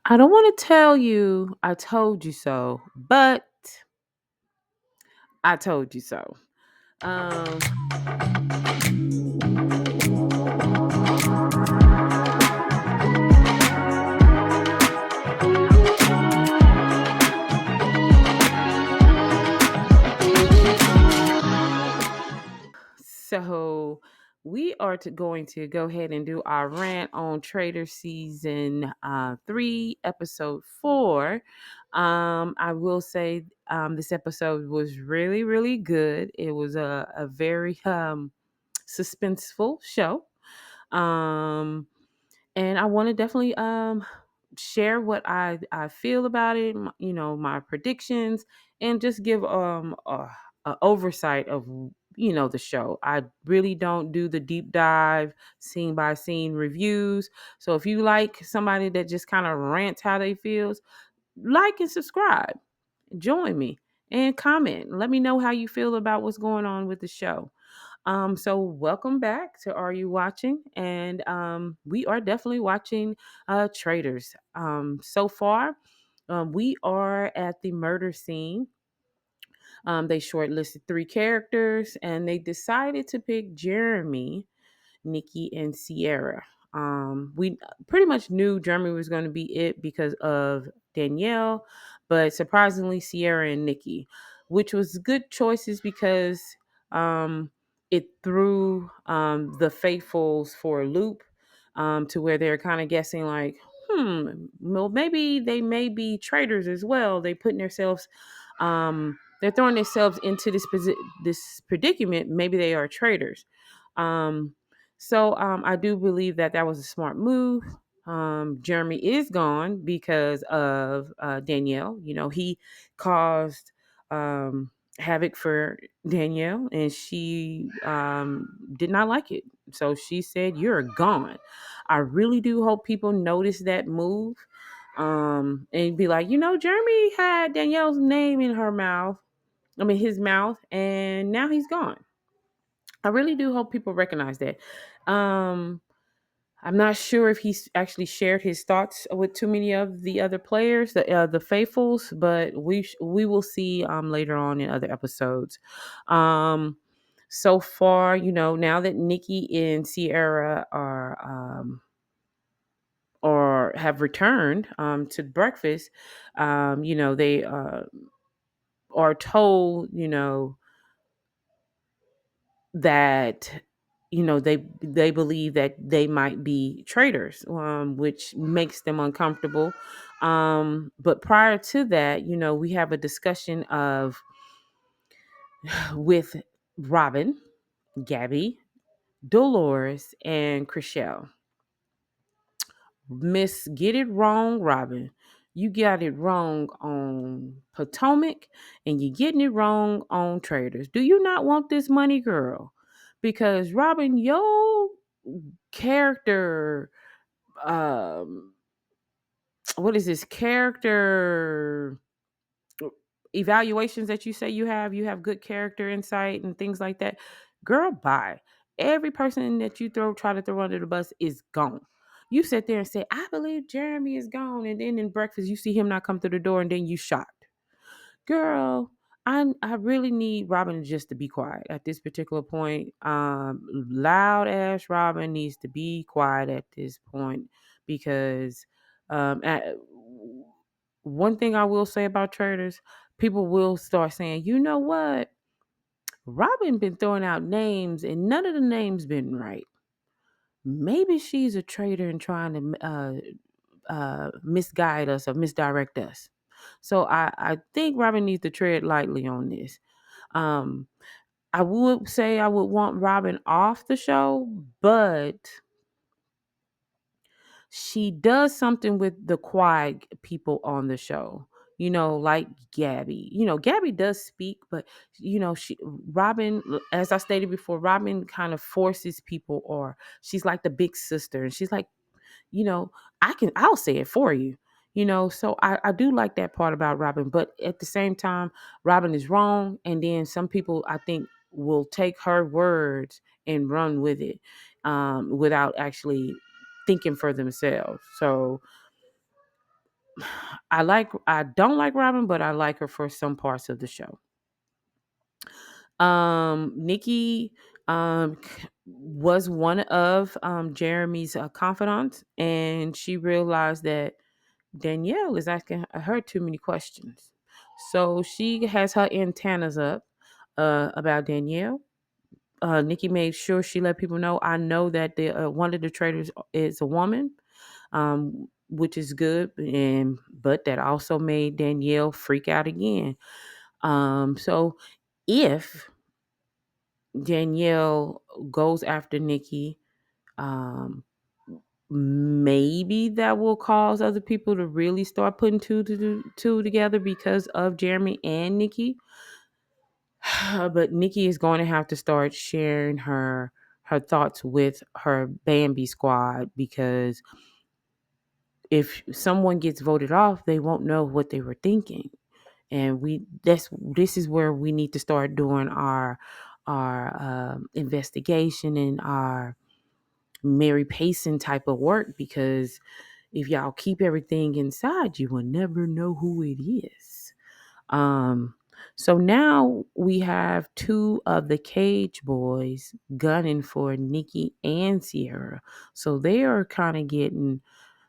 I don't want to tell you I told you so, but I told you so. Um, so we are going to go ahead and do our rant on Trader season 3, episode 4. I will say this episode was really, really good. It was a very suspenseful show. Um, and I want to definitely share what I feel about it, my predictions, and just give a oversight of the show. I really don't do the deep dive scene by scene reviews. So if you like somebody that just kind of rants how they feels, like and subscribe, join me and comment. Let me know how you feel about what's going on with the show. So welcome back to Are You Watching? And we are definitely watching Traitors. So far, we are at the murder scene. They shortlisted 3 characters and they decided to pick Jeremy, Nikki, and Sierra. We pretty much knew Jeremy was going to be it because of Danielle, but surprisingly, Sierra and Nikki, which was good choices because it threw the faithfuls for a loop, to where they're kind of guessing like, well, maybe they may be traitors as well. They're throwing themselves into this predicament. Maybe they are traitors. So I do believe that was a smart move. Jeremy is gone because of Danielle. He caused havoc for Danielle, and she did not like it. So she said, "You're gone." I really do hope people notice that move, and be like, Jeremy had Danielle's name in her mouth. I mean, his mouth, and now he's gone. I really do hope people recognize that. Um, I'm not sure if he's actually shared his thoughts with too many of the other players, the faithfuls, but we will see later on in other episodes. Um, so far, now that Nikki and Sierra or have returned to breakfast, they are told, that they believe that they might be traitors, which makes them uncomfortable. But prior to that, we have a discussion of with Robin, Gabby, Dolores, and Chriselle. Miss Get It Wrong, Robin. You got it wrong on Potomac and you're getting it wrong on Traders. Do you not want this money, girl? Because Robin, your character, um, what is this character evaluations that you say you have good character insight and things like that. Girl, bye. Every person that you try to throw under the bus is gone. You sit there and say, I believe Jeremy is gone, and then in breakfast you see him not come through the door, and then you shocked. Girl, I really need Robin just to be quiet at this particular point. Loud ass Robin needs to be quiet at this point because one thing I will say about traders, people will start saying, you know what? Robin been throwing out names and none of the names been right. Maybe she's a traitor and trying to misguide us or misdirect us. So I think Robin needs to tread lightly on this. Um, I would say I would want Robin off the show, but she does something with the quiet people on the show. Like Gabby. Gabby does speak, but she Robin, as I stated before, Robin kind of forces people, or she's like the big sister, and she's like, you know, I'll say it for you. So I do like that part about Robin, but at the same time, Robin is wrong, and then some people I think will take her words and run with it, without actually thinking for themselves. So I don't like Robin, but I like her for some parts of the show. Nikki was one of Jeremy's confidants, and she realized that Danielle is asking her too many questions. So she has her antennas up about Danielle. Nikki made sure she let people know. I know that the one of the traitors is a woman, which is good, and but that also made Danielle freak out again. So if Danielle goes after Nikki, um, maybe that will cause other people to really start putting two together because of Jeremy and Nikki. But Nikki is going to have to start sharing her thoughts with her Bambi squad, because if someone gets voted off, they won't know what they were thinking. And this is where we need to start doing our investigation and our Mary Payson type of work, because if y'all keep everything inside, you will never know who it is. Um, so now we have two of the Cage boys gunning for Nikki and Sierra. So they are kind of getting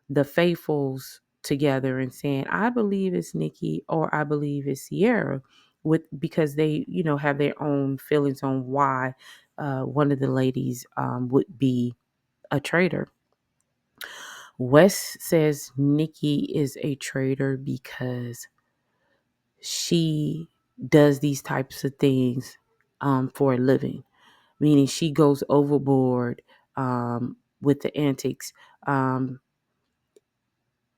the faithfuls together and saying, I believe it's Nikki or I believe it's Sierra, with because they, have their own feelings on why one of the ladies would be a traitor. Wes says Nikki is a traitor because she does these types of things for a living, meaning she goes overboard with the antics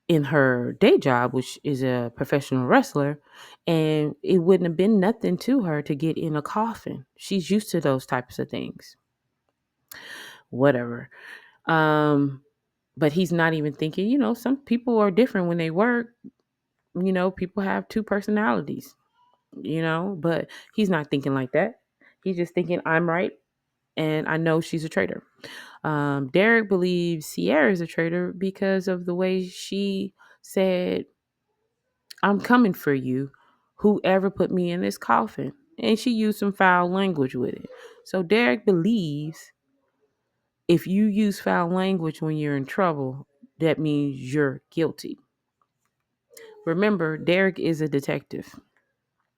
in her day job, which is a professional wrestler, and it wouldn't have been nothing to her to get in a coffin. She's used to those types of things. Whatever. But he's not even thinking, some people are different when they work. People have two personalities, but he's not thinking like that. He's just thinking, I'm right, and I know she's a traitor. Derek believes Sierra is a traitor because of the way she said, I'm coming for you, whoever put me in this coffin. And she used some foul language with it. So Derek believes if you use foul language when you're in trouble, that means you're guilty. Remember, Derek is a detective.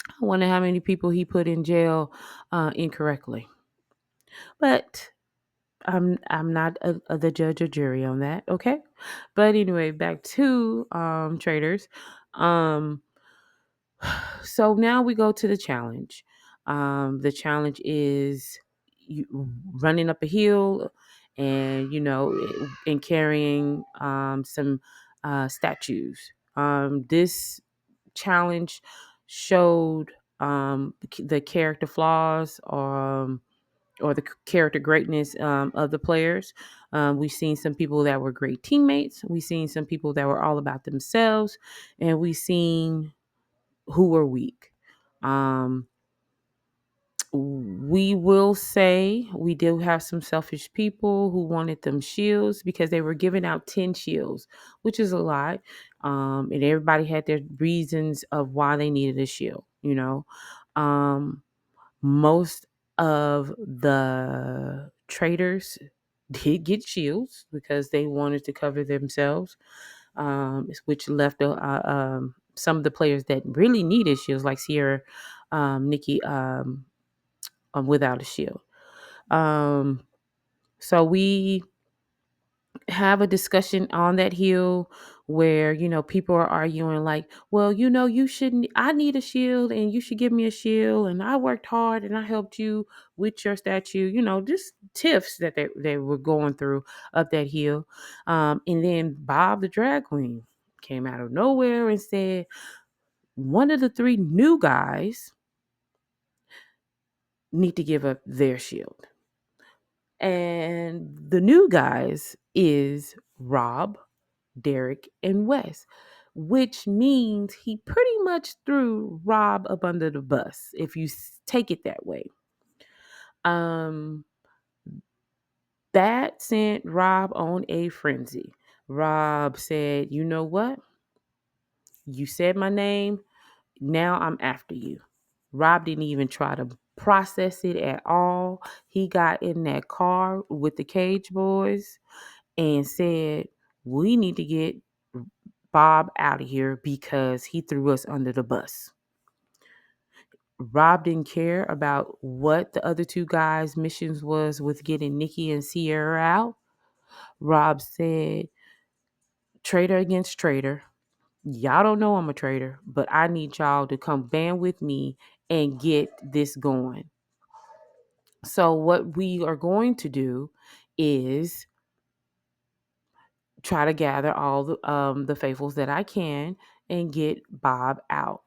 I wonder how many people he put in jail incorrectly. But I'm not the judge or jury on that, okay? But anyway, back to traders. Um, so now we go to the challenge. The challenge is running up a hill, and and carrying some statues. This challenge showed the character flaws, or the character greatness of the players. We've seen some people that were great teammates. We've seen some people that were all about themselves, and we've seen who were weak. Um, we will say we do have some selfish people who wanted them shields because they were giving out 10 shields, which is a lot. And everybody had their reasons of why they needed a shield. Um, most of the traders did get shields because they wanted to cover themselves, which left some of the players that really needed shields, like Sierra, Nikki, without a shield. Um, so we have a discussion on that hill where people are arguing like, well, you shouldn't, I need a shield and you should give me a shield, and I worked hard and I helped you with your statue, just tiffs that they were going through up that hill. And then Bob the drag queen came out of nowhere and said one of the three new guys need to give up their shield, and the new guys is Rob, Derek, and Wes, which means he pretty much threw Rob up under the bus, if you take it that way. Um, that sent Rob on a frenzy. Rob said, you know what? You said my name. Now I'm after you. Rob didn't even try to process it at all. He got in that car with the Cage Boys and said, we need to get Bob out of here because he threw us under the bus. Rob didn't care about what the other two guys' missions was with getting Nikki and Sierra out. Rob said, traitor against traitor. Y'all don't know I'm a traitor, but I need y'all to come band with me and get this going. So what we are going to do is try to gather all the faithfuls that I can and get Bob out.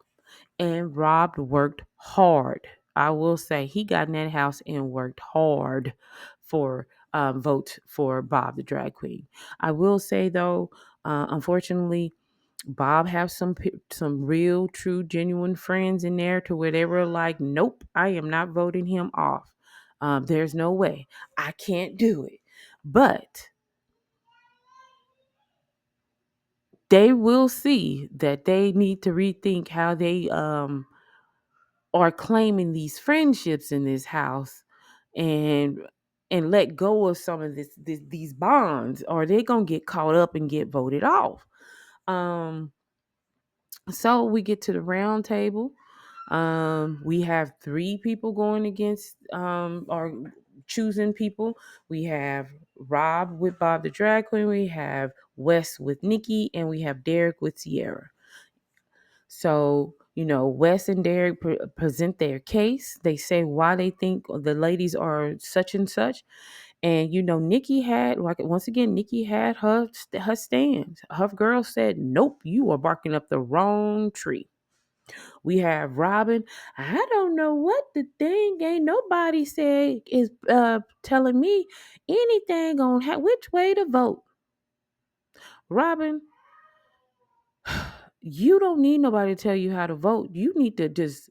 And Rob worked hard. I will say he got in that house and worked hard for votes for Bob the drag queen. I will say though, unfortunately, Bob has some real, true, genuine friends in there to where they were like, "Nope, I am not voting him off. There's no way. I can't do it." But they will see that they need to rethink how they are claiming these friendships in this house and let go of some of these bonds, or they're gonna get caught up and get voted off. Um, so we get to the round table. We have three people going against or choosing people. We have Rob with Bob the drag queen. We have Wes with Nikki, and we have Derek with Sierra. So, Wes and Derek present their case. They say why they think the ladies are such and such. And, Nikki had, like, once again, Nikki had her stand. Her girl said, nope, you are barking up the wrong tree. We have Robin. I don't know what the thing. Ain't nobody said is telling me anything on which way to vote. Robin, you don't need nobody to tell you how to vote. You need to just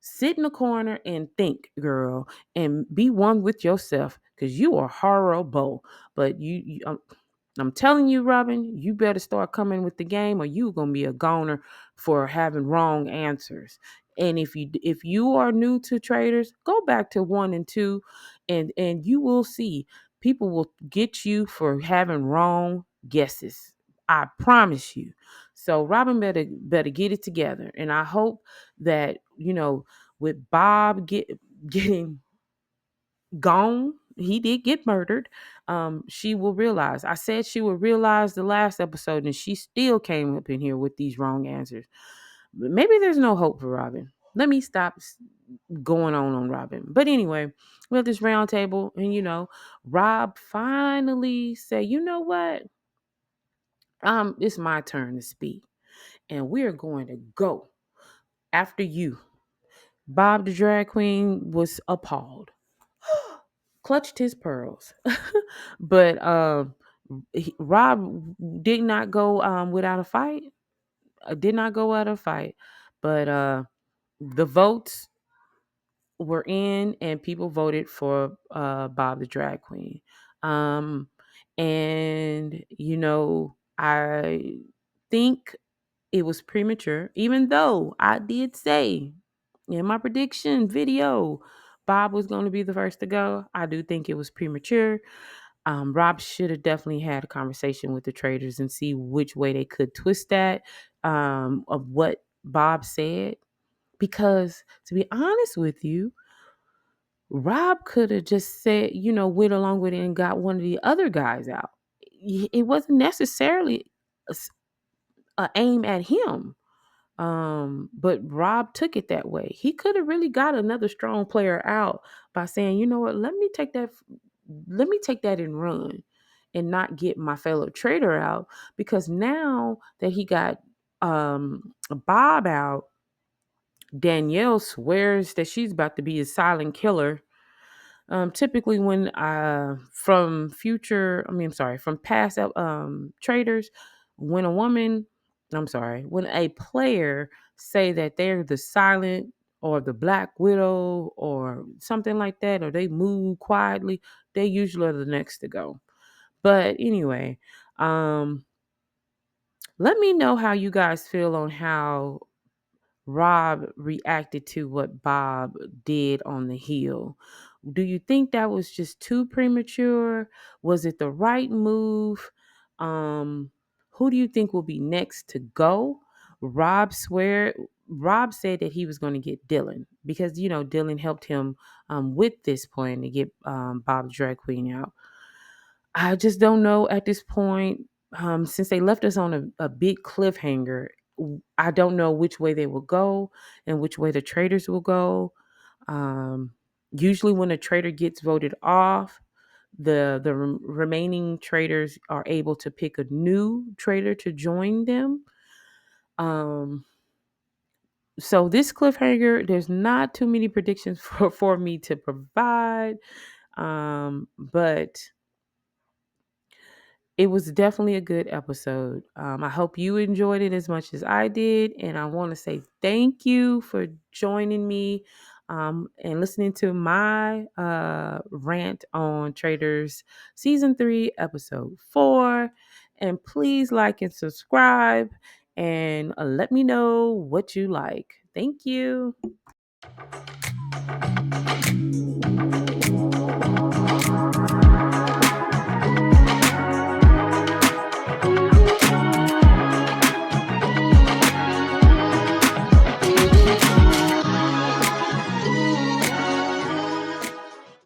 sit in the corner and think, girl, and be one with yourself because you are horrible. But I'm telling you, Robin, you better start coming with the game or you gonna be a goner for having wrong answers. And if you are new to Traitors, go back to 1 and 2 and you will see people will get you for having wrong guesses. I promise you. So Robin better get it together. And I hope that, with Bob getting gone, he did get murdered. She will realize. I said she will realize the last episode, and she still came up in here with these wrong answers. But maybe there's no hope for Robin. Let me stop going on Robin. But anyway, we have this round table, and Rob finally say, you know what? It's my turn to speak, and we're going to go after you. Bob the drag queen was appalled, clutched his pearls. But Rob did not go without a fight. Did not go without a fight. But the votes were in, and people voted for Bob the drag queen. Um, and I think it was premature, even though I did say in my prediction video Bob was going to be the first to go. I do think it was premature. Rob should have definitely had a conversation with the Traitors and see which way they could twist that of what Bob said. Because to be honest with you, Rob could have just said, went along with it and got one of the other guys out. It wasn't necessarily a aim at him. But Rob took it that way. He could have really got another strong player out by saying, you know what, let me take that and run and not get my fellow traitor out, because now that he got Bob out, Danielle swears that she's about to be a silent killer. Typically when from past traders, when when a player say that they're the silent or the black widow or something like that, or they move quietly, they usually are the next to go. But anyway, um Let me know how you guys feel on how Rob reacted to what Bob did on the hill. Do you think that was just too premature? Was it the right move? Um, who do you think will be next to go? Rob said that he was going to get Dylan because Dylan helped him with this plan to get Bob drag queen out. I just don't know at this point. Since they left us on a big cliffhanger, I don't know which way they will go and which way the traitors will go. Um, Usually, when a traitor gets voted off, the remaining traitors are able to pick a new traitor to join them. Um, so this cliffhanger, there's not too many predictions for me to provide. But it was definitely a good episode. I hope you enjoyed it as much as I did. And I want to say thank you for joining me and listening to my rant on Traitors Season 3, Episode 4. And please like and subscribe and let me know what you like. Thank you.